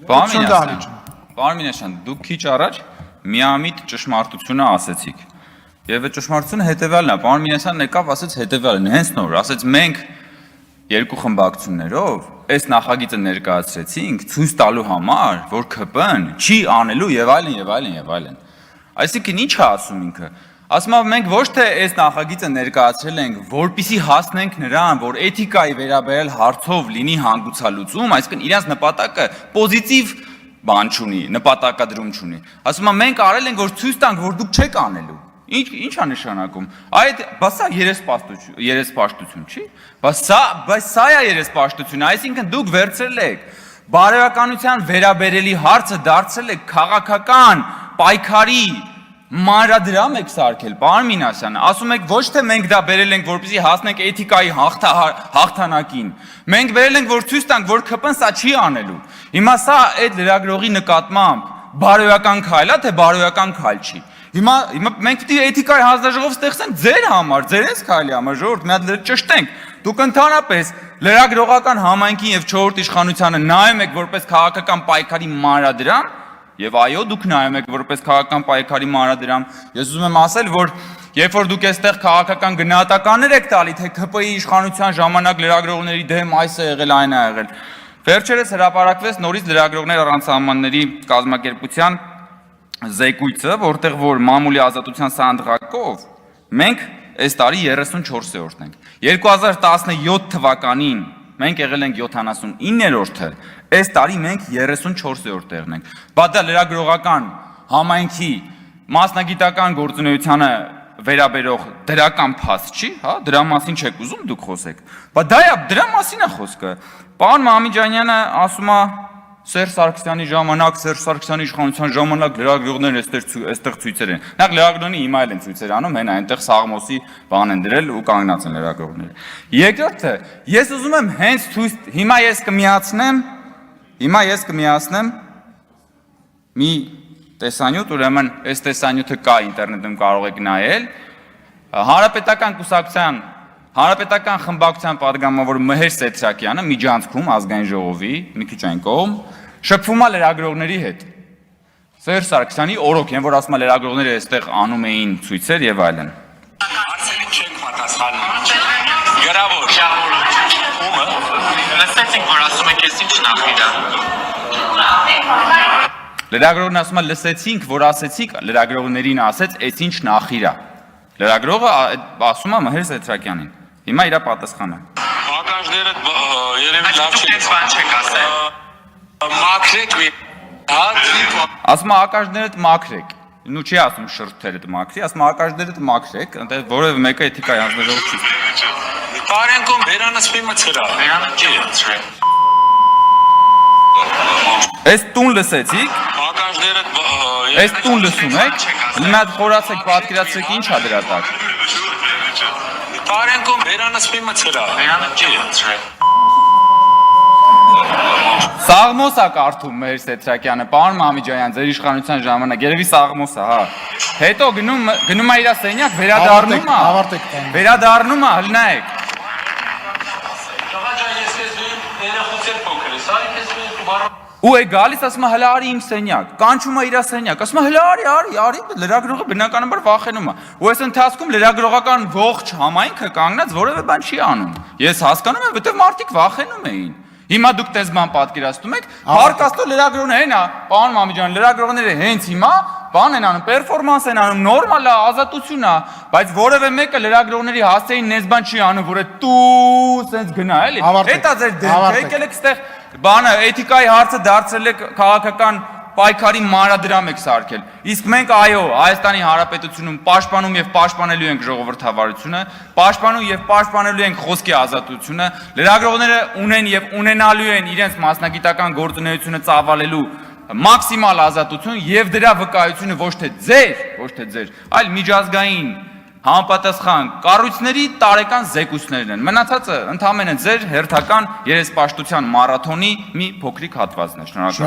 Պարոն Մինասյան, դուք քիչ առաջ միամիտ ճշմարտությունը ասեցիք։ Եվ այդ ճշմարտությունը հետևյալն է, պարոն Մինասյանն եկավ ասեց հետևյալն, հենց նոր, ասեց մենք երկու խմբակցություններով այս նախագիծը ներկայացրեցինք ցույց տալու համար, որ ԿՊ-ն չի անելու եւ այլն եւ այլն եւ այլն։ Այսինքն ի՞նչ է ասում ինքը։ Ասում է մենք ոչ թե այս նախագիծը ներկայացրել ենք, որպեսզի հասնենք նրան, որ էթիկայի վերաբերյալ հարցով լինի հանգուցալուծում, այսինքն իրենց նպատակը պոզիտիվ բան չունի, նպատակադրում չունի։ Ասում է մենք արել ենք, որ ցույց տանք, որ դուք չեք անելու։ Ինչ է նշանակում։ Բայց սա երեսպաշտություն չի։ Բայց սա է երեսպաշտությունը, այսինքն դուք վերցրել եք բարոյականության վերաբերելի հարցը դարձրել եք քաղաքական պայքարի մանրադրամ եք սարքել, պարոն Մինասյան, ասում եք ոչ թե մենք դա բերել ենք, որպեսզի հասնենք էթիկայի հաղթանակին, մենք բերել ենք, որ ցույց տանք, որ ԿՊ-ն սա չի անելու։ Հիմա սա այդ լրագրողի նկատմամբ բարոյական քայլ է, թե բարոյական քայլ չի։ Հիմա մենք պիտի էթիկայի հանձնաժողով ստեղծենք ձեր համար, ձերից քայլի համար, ժողովուրդ, մի հատ ճշտենք։ Դուք ընդհանրապես լրագրողական համայնքին եւ 4-րդ իշխանությանը նայում եք որպես քաղաքական պայքարի մանրադրամ, եւ այո, դուք նայում եք որպես քաղաքական պայքարի մանրադրամ։ Ես ուզում եմ ասել, որ երբ որ դուք այստեղ քաղաքական գնահատականներ եք տալի, թե ԿՊ-ի իշխանության ժամանակ լրագրողների դեմ այս է եղել, այն է եղել։ Վերջերս հրապարակվեց նորից լրագրողներ առանց սահմանների կազմակերպության զեկույցը, որտեղ որ մամուլի ազատության սանդղակով մենք այս տարի 34-րդն ենք։ 2017 թվականին մենք եղել ենք 79-րդը, այս տարի մենք 34-րդ տեղն ենք։ Բայց դա լրագրողական համայնքի մասնագիտական գործունեությանը վերաբերող դրական փաստ չի, հա, դրա մասին չեք ուզում դուք խոսեք։ Բայց դրա մասին է խոսքը։ Պարոն Մամիջանյանը ասում է Սերժ Սարգսյանի ժամանակ, Սերժ Սարգսյանի իշխանության ժամանակ լրագրողներն այստեղ ցույցեր են։ Նախ լրագրողները հիմա էլ են ցույցեր անում, հեն այնտեղ Սաղմոսի բան են դրել ու կանգնած են լրագրողները։ Երկրորդը, ես ուզում եմ հենց ցույց, հիմա ես կմիացնեմ մի տեսանյութ, ուրեմն այս տեսանյութը կա ինտերնետում կարող եք նայել։ Հանրապետական խմբակցության պատգամավոր Մհեր Սեթրակյանը միջանցքում ազգային ժողովի մի քիչ այն կողմ շփվում է լրագրողների հետ։ Սերժ Սարգսյանի օրոք են, որ ասում է լրագրողները այստեղ անում էին ցույցեր եւ այլն։ Հարցերին չենք պատասխանում։ Գրավոր։ Ումը լսեցինք, որ ասում եք ես ինչ նախիդ է։ Լրագրողն ասում է լսեցինք, որ ասեցիք, լրագրողներին ասեց, այս ինչ նախիր է։ Լրագրողը ասում է Մհեր Սեթրակյանին։ Հիմա իրա պատասխանը։ Ակաժները երևի լավ չեն բան չեք ասել։ Մաքրեք մի ասում է ակաժներդ մաքրեք։ Նու չի ասում շրթերդ մաքրի, ասում է ակաժներդ մաքրեք, այնտեղ որևէ մեկը էթիկայի հանձնաժողով չի։ Տարենկում վերանացվի մցրա։ Վերանացրի։ Այս տուն լսեցիք։ Ակաժները Այս տուն լսում եք։ Մի հատ խորացեք, պատկերացրեք ինչ է դրա տակ։ Տարենկում վերանացվի մցրա։ Վերանացրի։ Սաղմոս է կարդում Մհեր Սեթրակյանը, պարոն Մամիջանյան, ձեր իշխանության ժամանակ, երևի Սաղմոս է, հա։ Հետո գնում է իր սենյակ, վերադառնում է, հլնայեք։ Ու է գալիս, ասում է հլա արի իմ սենյակ, կանչում է իր սենյակ, ասում է հլա արի, լրագրողը բնականաբար վախենում է։ Ու այս ընթացքում լրագրողական ողջ համայնքը կանգնած որևէ բան չի անում։ Ես հասկանում եմ, որտեղ մարդիկ վախենում էին։ Հիմա դուք տես բան պատկերացնում եք, հարկաստո լրագրողները հենա, պարոն Մամիջան, լրագրողները հենց հիմա բան են անում, պերֆորմանս են անում, նորմալ է, ազատություն է, բայց որևէ մեկը լրագրողների հասցեին նես բան չի անում, որ է տու սենց գնա, էլի։ Հետա ձեր դեպքը, եկել եք ստեղ բանը, էթիկայի հարցը դարձրել եք քաղաքական պայքարի մանրադրամ եք սարքել։ Իսկ մենք այո, Հայաստանի Հանրապետությունում պաշտպանում եւ պաշտպանելու ենք ժողովրդավարությունը, պաշտպանում եւ պաշտպանելու ենք խոսքի ազատությունը, լրագրողները ունեն եւ ունենալու են իրենց մասնագիտական գործունեությունը ծավալելու մաքսիմալ ազատություն եւ դրա վկայությունը ոչ թե ձեր, այլ միջազգային համապատասխան կառույցների տարեկան զեկույցներն են։ Մնացածը ընդհանրապես ձեր հերթական երեսպաշտության մարաթոնի մի փոքրիկ հատվածն է։ Շնորհակալ եմ։